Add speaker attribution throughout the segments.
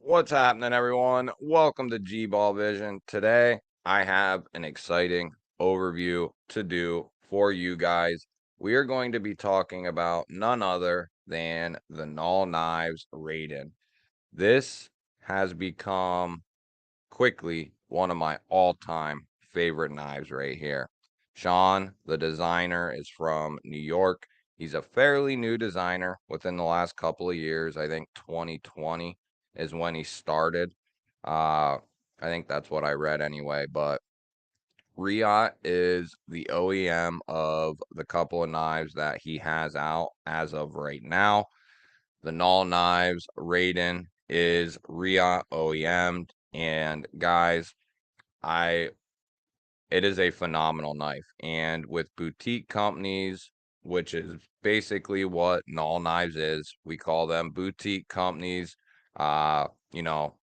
Speaker 1: What's happening, everyone? Welcome to GBALL Vision. Today, I have an exciting overview to do for you guys. We are going to be talking about none other than the Null Knives Raiden. This has become quickly one of my all-time favorite knives right here. Sean, the designer, is from New York. He's a fairly new designer within the last couple of years. I think 2020 is when he started. I think that's what I read anyway, but Riot is the OEM of the couple of knives that he has out as of right now. The Null Knives Raiden is Riot OEM'd, and guys, I it is a phenomenal knife. And with boutique companies, which is basically what Null Knives is, we call them boutique companies. Uh, you know,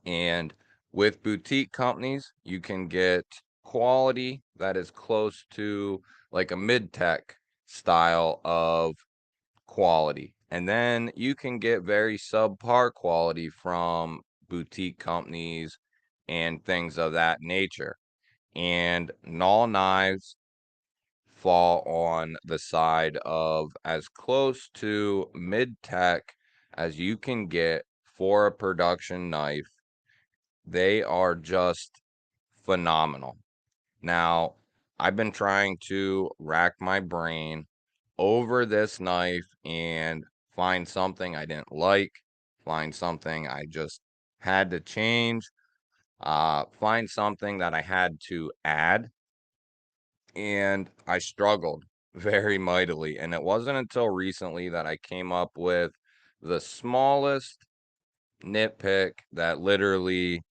Speaker 1: and with boutique companies, you can get quality that is close to like a mid-tech style of quality. And then you can get very subpar quality from boutique companies and things of that nature. And Null Knives fall on the side of as close to mid-tech as you can get for a production knife. They are just phenomenal. Now, I've been trying to rack my brain over this knife and find something I didn't like, find something I just had to change, find something that I had to add, and I struggled very mightily. And it wasn't until recently that I came up with the smallest nitpick that literally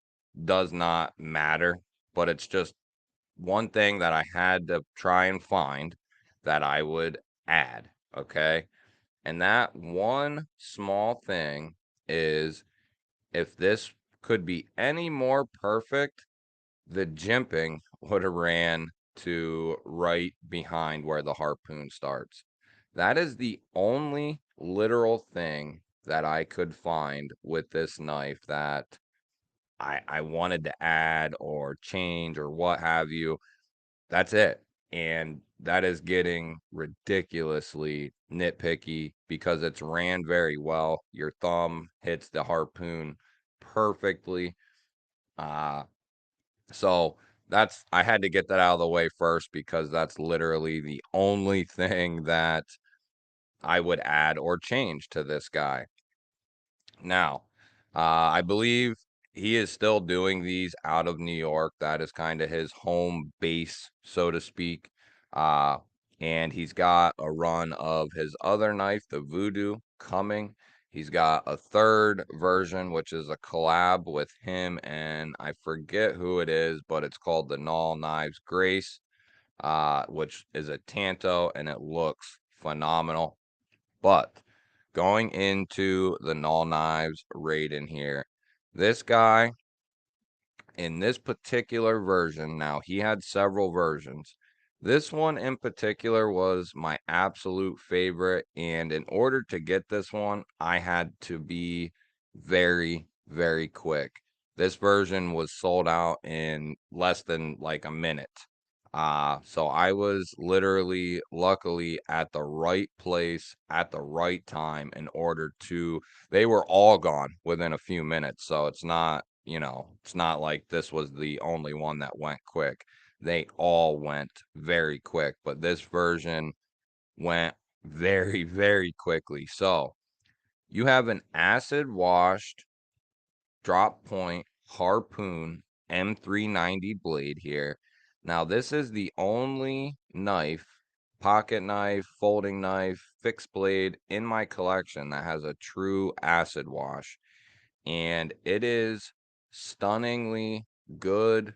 Speaker 1: does not matter, but it's just one thing that I had to try and find that I would add, okay? And that one small thing is if this could be any more perfect, the jimping would have ran to right behind where the harpoon starts. That is the only literal thing that I could find with this knife that I wanted to add or change or what have you. That's it. And that is getting ridiculously nitpicky because it's ran very well. Your thumb hits the harpoon perfectly. Uh, so I had to get that out of the way first because that's literally the only thing that I would add or change to this guy. Now, I believe he is still doing these out of New York. That is kind of his home base, so to speak. Uh, and he's got a run of his other knife, the Voodoo, coming. He's got a third version, which is a collab with him, and I forget who it is, but it's called the Null Knives Grace, which is a Tanto, and it looks phenomenal. But going into the Null Knives Raiden here, this guy in this particular version, now he had several versions. This one in particular was my absolute favorite. And in order to get this one, I had to be very, very quick. This version was sold out in less than like a minute. So I was literally, luckily, at the right place at the right time in order to, they were all gone within a few minutes. So it's not, it's not like this was the only one that went quick. They all went very quick, but this version went very, very quickly. So you have an acid washed drop point harpoon M390 blade here. Now, this is the only knife, pocket knife, folding knife, fixed blade in my collection that has a true acid wash. And it is stunningly good.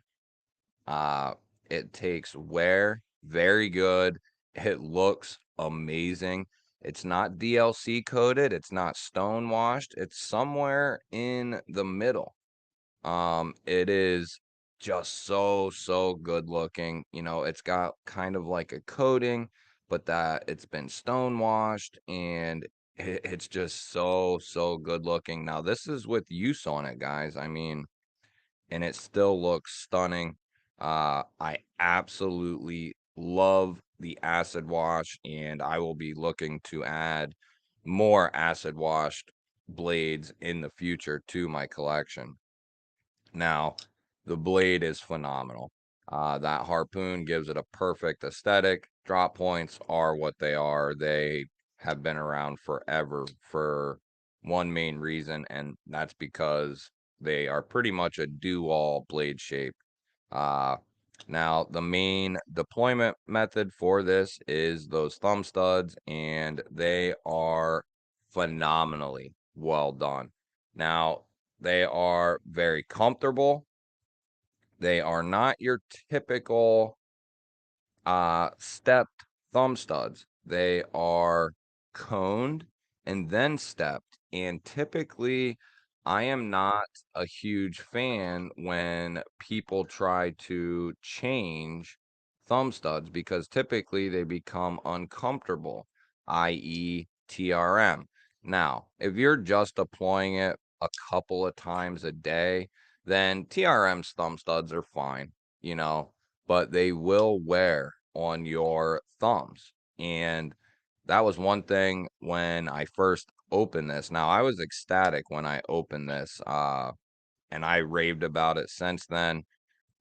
Speaker 1: Uh, it takes wear very good. It looks amazing. It's not DLC coated, it's not stone washed, it's somewhere in the middle. It is just so good looking. It's got kind of like a coating, but that it's been stone washed, and it's just so good looking. Now this is with use on it, guys. I mean, and it still looks stunning. I absolutely love the acid wash, and I will be looking to add more acid washed blades in the future to my collection. Now, the blade is phenomenal. That harpoon gives it a perfect aesthetic. Drop points are what they are. They have been around forever for one main reason, and that's because they are pretty much a do-all blade shape. Uh, Now, the main deployment method for this is those thumb studs, and they are phenomenally well done. Now, they are very comfortable. They are not your typical stepped thumb studs. They are coned and then stepped. And typically, I am not a huge fan when people try to change thumb studs because typically they become uncomfortable, i.e., TRM. Now, if you're just deploying it a couple of times a day, then TRM's thumb studs are fine, you know, but they will wear on your thumbs. And that was one thing when I first opened this. Now, I was ecstatic when I opened this, and I raved about it since then.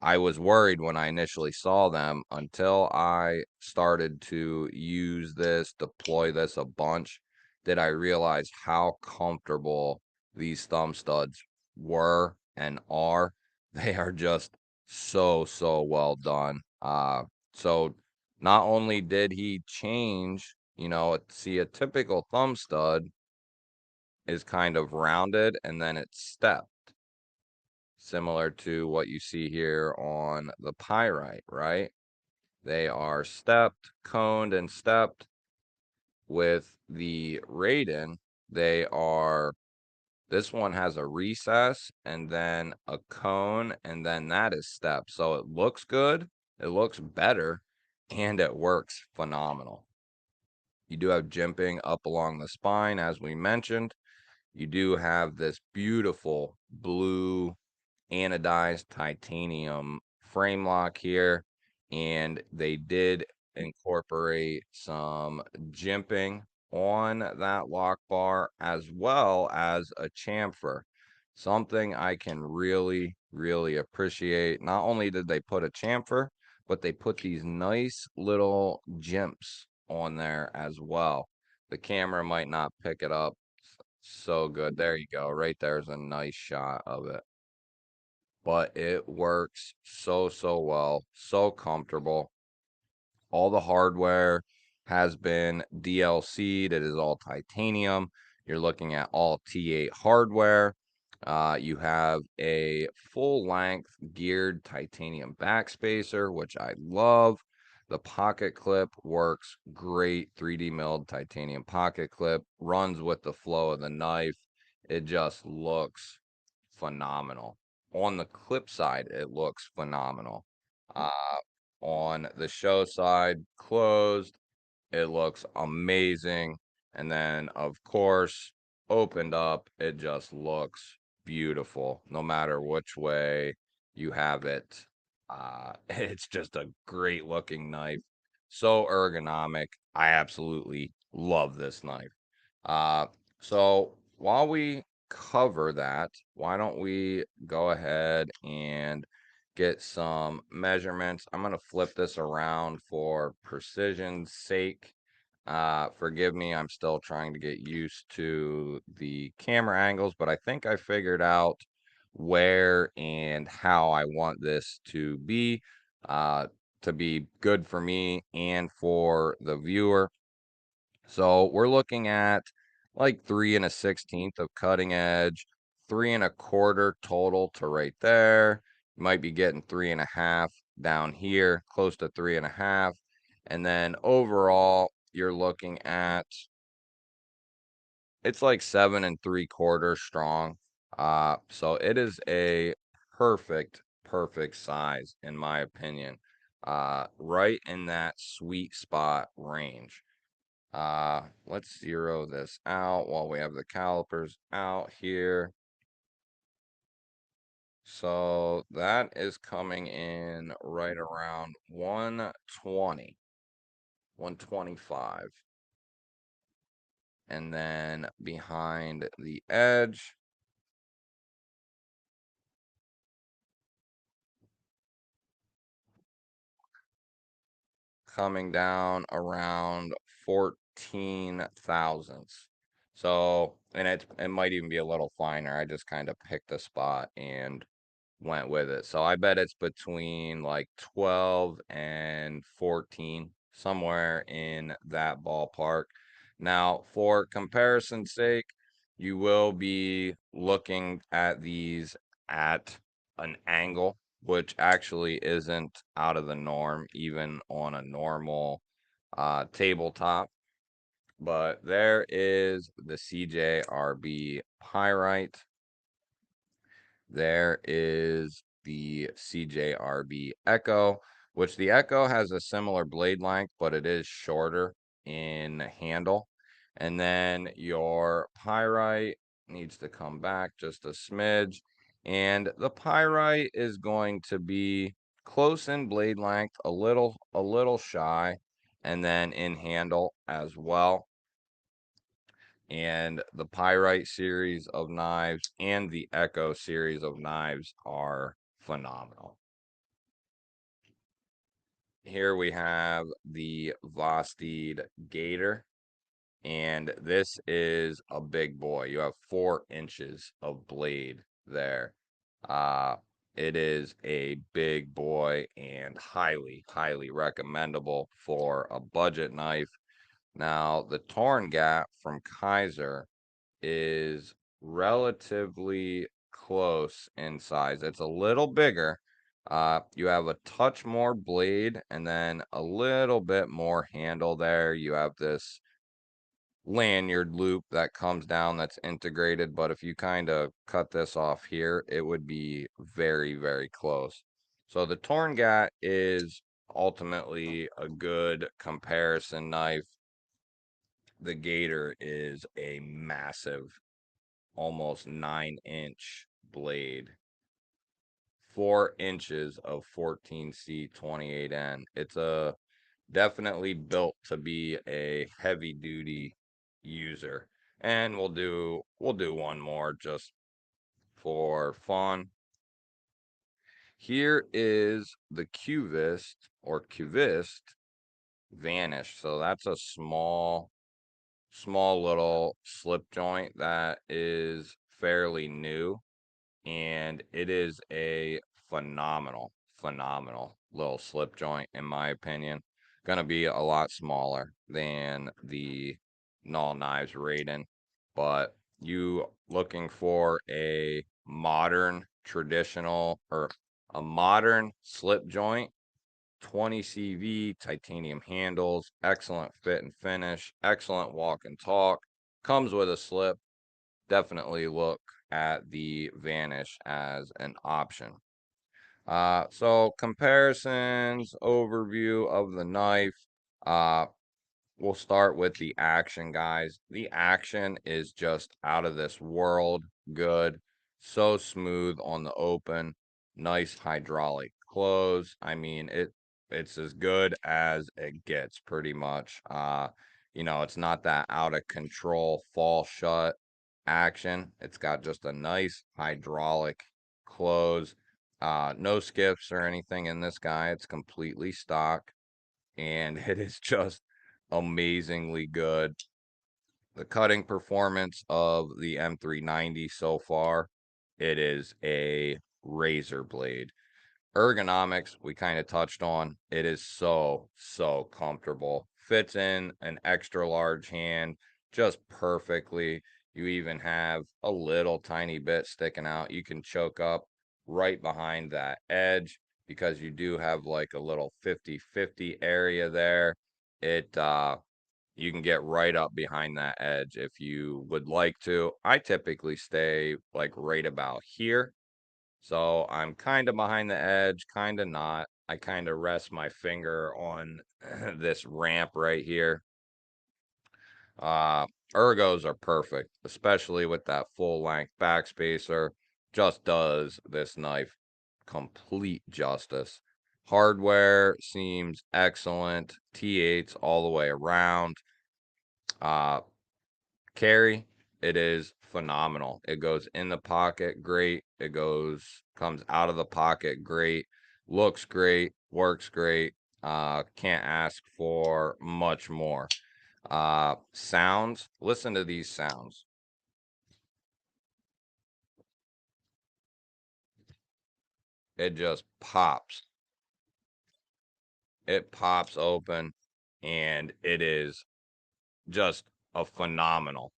Speaker 1: I was worried when I initially saw them until I started to use this, deploy this a bunch, did I realize how comfortable these thumb studs were and are. They are just so well done. So not only did he change, see a typical thumb stud is kind of rounded and then it's stepped similar to what you see here on the pyrite, right? They are stepped, coned, and stepped. With the Raiden, they are, this one has a recess and then a cone, and then that is stepped. So it looks good, it looks better, and it works phenomenal. You do have jimping up along the spine, as we mentioned. You do have this beautiful blue anodized titanium frame lock here, and they did incorporate some jimping on that lock bar as well as a chamfer. Something I can really appreciate. Not only did they put a chamfer, but they put these nice little jimps on there as well. The camera might not pick it up so good. There you go. Right there's a nice shot of it, but it works so well, so comfortable. All the hardware has been DLC'd. It is all titanium. You're looking at all T8 hardware. You have a full length geared titanium backspacer, which I love. The pocket clip works great. 3D milled titanium pocket clip runs with the flow of the knife. It just looks phenomenal. On the clip side, it looks phenomenal. Uh, on the show side, closed, it looks amazing. And then, of course, opened up, it just looks beautiful no matter which way you have it. It's just a great looking knife. So ergonomic. I absolutely love this knife. Uh, so while we cover that, why don't we go ahead and get some measurements? I'm going to flip this around for precision's sake. Forgive me, I'm still trying to get used to the camera angles, but I think I figured out where and how I want this uh, to be good for me and for the viewer. So we're looking at like 3 1/16 of cutting edge, 3 1/4 total to right there. You might be getting 3 1/2 down here, close to 3 1/2. And then overall, you're looking at it's like 7 3/4 strong. So it is a perfect size in my opinion. Right in that sweet spot range. Let's zero this out while we have the calipers out here. So that is coming in right around 120, 125. And then behind the edge, coming down around 14 thousandths. So, and it might even be a little finer. I just kind of picked a spot and went with it. So I bet it's between like 12 and 14, somewhere in that ballpark. Now, for comparison's sake, you will be looking at these at an angle, which actually isn't out of the norm, even on a normal tabletop. But there is the CJRB Pyrite. There is the CJRB Echo, which the Echo has a similar blade length, but it is shorter in handle. And then your Pyrite needs to come back just a smidge. And the Pyrite is going to be close in blade length, a little shy, and then in handle as well. And the Pyrite series of knives and the Echo series of knives are phenomenal. Here we have the Vostede Gator, and this is a big boy. You have 4 inches of blade there. Uh, it is a big boy and highly recommendable for a budget knife. Now, the Torn Gap from Kaiser is relatively close in size. It's a little bigger. You have a touch more blade and then a little bit more handle there. You have this lanyard loop that comes down that's integrated, but if you kind of cut this off here, it would be very close. So the Torngat is ultimately a good comparison knife. The Gator is a massive, almost 9-inch blade, 4 inches of 14C 28N. It's a definitely built to be a heavy duty user. And we'll do one more just for fun. Here is the Cuvist or Cuvist Vanish. So that's a small little slip joint that is fairly new, and it is a phenomenal little slip joint, in my opinion. Gonna be a lot smaller than the Null Knives Raiden, but you looking for a modern traditional or a modern slip joint, 20 CV, titanium handles, excellent fit and finish, excellent walk and talk, comes with a slip. Definitely look at the Vanish as an option. So comparisons, overview of the knife. Uh, we'll start with the action, guys. The action is just out of this world good. So smooth on the open. Nice hydraulic close. I mean, it's as good as it gets pretty much. It's not that out of control fall shut action. It's got just a nice hydraulic close. No skips or anything in this guy. It's completely stock, and it is just amazingly good. The cutting performance of the M390 so far, it is a razor blade. Ergonomics, we kind of touched on. It is so comfortable. Fits in an extra large hand just perfectly. You even have a little tiny bit sticking out. You can choke up right behind that edge because you do have like a little 50-50 area there. It You can get right up behind that edge if you would like to. I typically stay like right about here, so I'm kind of behind the edge, kind of not. I kind of rest my finger on this ramp right here. Ergos are perfect, especially with that full length backspacer. Just does this knife complete justice. Hardware seems excellent. T8s all the way around. Uh, Carry, it is phenomenal. It goes in the pocket great. It comes out of the pocket great. Looks great. Works great. Can't ask for much more. Sounds. Listen to these sounds. It just pops. It pops open, and it is just a phenomenal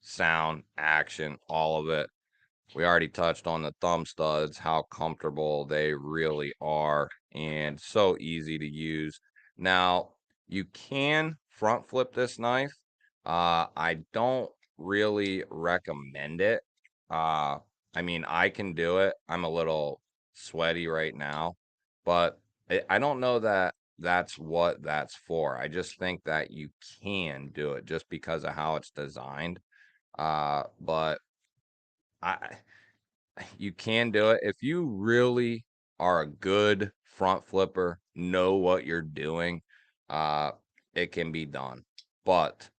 Speaker 1: sound, action, all of it. We already touched on the thumb studs, how comfortable they really are, and so easy to use. Now, you can front flip this knife. I don't really recommend it. Uh, I mean, I can do it. I'm a little sweaty right now, but I don't know that that's what that's for. I just think that you can do it just because of how it's designed. But I you can do it. If you really are a good front flipper, know what you're doing, uh, it can be done. But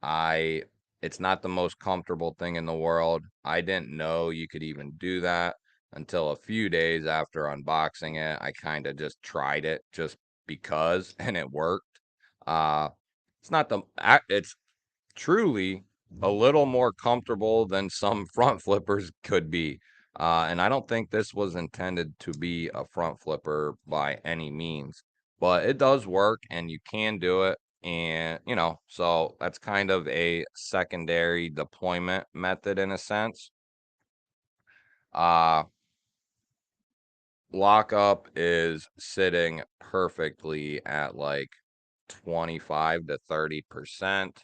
Speaker 1: I it's not the most comfortable thing in the world. I didn't know you could even do that until a few days after unboxing it. I kind of just tried it just because and it worked. Uh it's not the it's truly a little more comfortable than some front flippers could be. And I don't think this was intended to be a front flipper by any means, but it does work and you can do it. And, so that's kind of a secondary deployment method in a sense. Uh, Lockup is sitting perfectly at like 25 to 30%.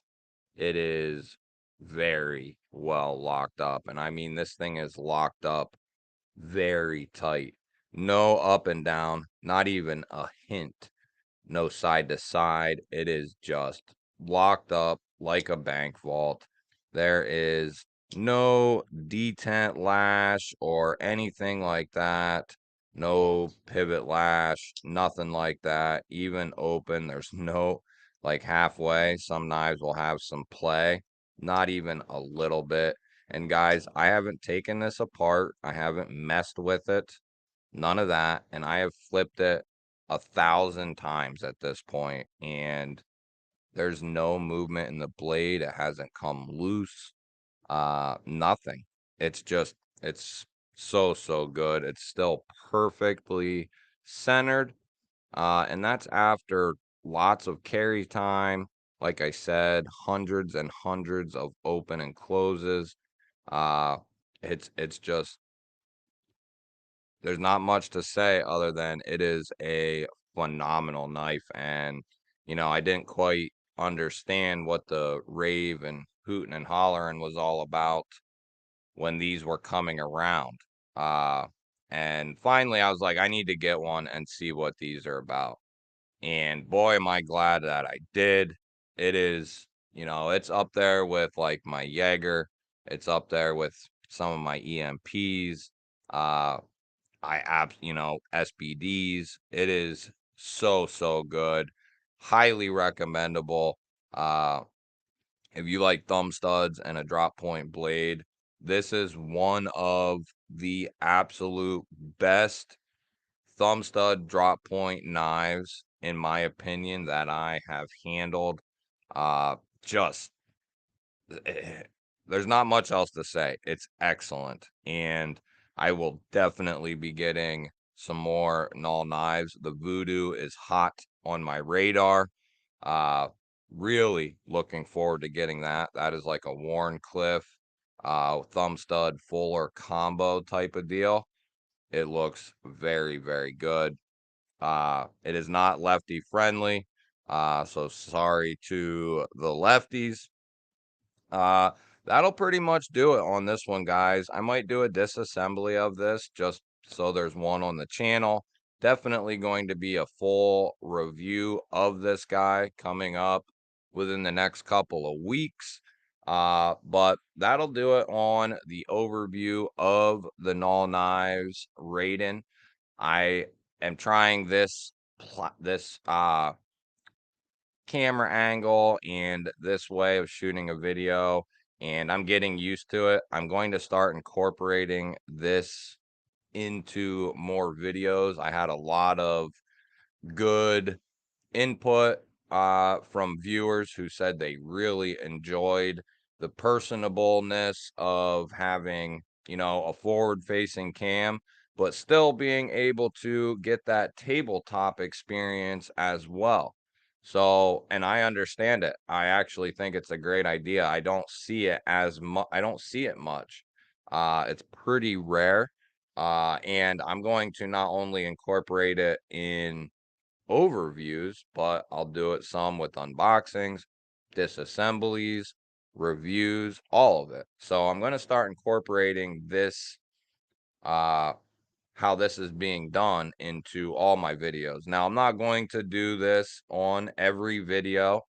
Speaker 1: It is very well locked up. And I mean, this thing is locked up very tight. No up and down, not even a hint. No side to side. It is just locked up like a bank vault. There is no detent lash or anything like that. No pivot lash, nothing like that. Even open, there's no like halfway. Some knives will have some play, not even a little bit. And guys, I haven't taken this apart. I haven't messed with it. None of that. And I have flipped it 1,000 times at this point, and there's no movement in the blade. It hasn't come loose. Nothing. It's so good. It's still perfectly centered. And that's after lots of carry time. Like I said, hundreds and hundreds of open and closes. Uh, it's just there's not much to say other than it is a phenomenal knife. And, I didn't quite understand what the rave and hooting and hollering was all about when these were coming around. Uh, and finally, I was like, I need to get one and see what these are about. And boy, am I glad that I did. It is, it's up there with like my Jaeger. It's up there with some of my EMPs. Uh, SBDs. It is so good. Highly recommendable. If you like thumb studs and a drop point blade, this is one of the absolute best thumb stud drop point knives, in my opinion, that I have handled. Just there's not much else to say. It's excellent. And I will definitely be getting some more Null knives. The Voodoo is hot on my radar. Uh, really looking forward to getting that. That is like a Warncliffe, thumb stud fuller combo type of deal. It looks very good. It is not lefty friendly. So sorry to the lefties. Uh, that'll pretty much do it on this one, guys. I might do a disassembly of this just so there's one on the channel. Definitely going to be a full review of this guy coming up within the next couple of weeks. But that'll do it on the overview of the Null Knives Raiden. I am trying this camera angle and this way of shooting a video, and I'm getting used to it. I'm going to start incorporating this into more videos. I had a lot of good input from viewers who said they really enjoyed the personableness of having, a forward-facing cam, but still being able to get that tabletop experience as well. So, and I understand it. I actually think it's a great idea. I don't see it as much. I don't see it much. It's pretty rare. And I'm going to not only incorporate it in overviews, but I'll do it some with unboxings, disassemblies, reviews, all of it. So I'm going to start incorporating this, how this is being done into all my videos. Now, I'm not going to do this on every video.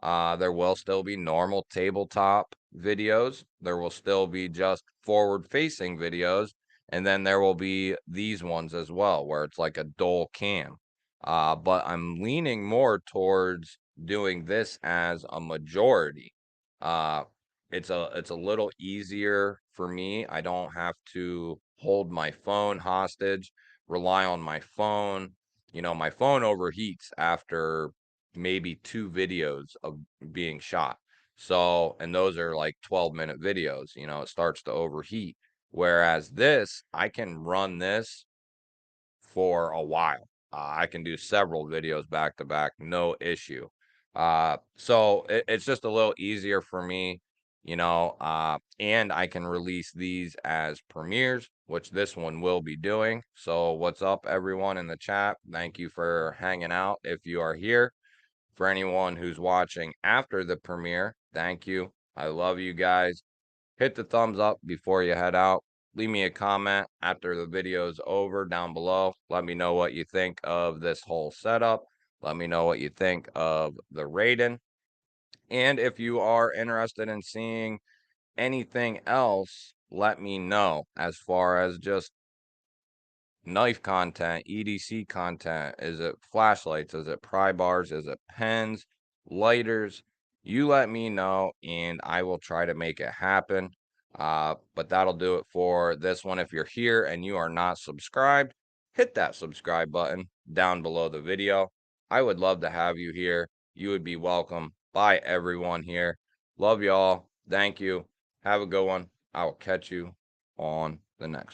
Speaker 1: There will still be normal tabletop videos. There will still be just forward-facing videos. And then there will be these ones as well, where it's like a dual cam. But I'm leaning more towards doing this as a majority. Uh, it's a little easier for me. I don't have to hold my phone hostage, rely on my phone. My phone overheats after maybe 2 videos of being shot. So, and those are like 12-minute videos, it starts to overheat. Whereas this, I can run this for a while. I can do several videos back to back, no issue. So it's just a little easier for me, and I can release these as premieres, which this one will be doing. So what's up, everyone in the chat? Thank you for hanging out if you are here. For anyone who's watching after the premiere, thank you. I love you guys. Hit the thumbs up before you head out. Leave me a comment after the video's over down below. Let me know what you think of this whole setup. Let me know what you think of the Raiden. And if you are interested in seeing anything else, let me know as far as just knife content, EDC content. Is it flashlights? Is it pry bars? Is it pens, lighters? You let me know and I will try to make it happen. But that'll do it for this one. If you're here and you are not subscribed, hit that subscribe button down below the video. I would love to have you here. You would be welcome by everyone here. Love y'all. Thank you. Have a good one. I will catch you on the next.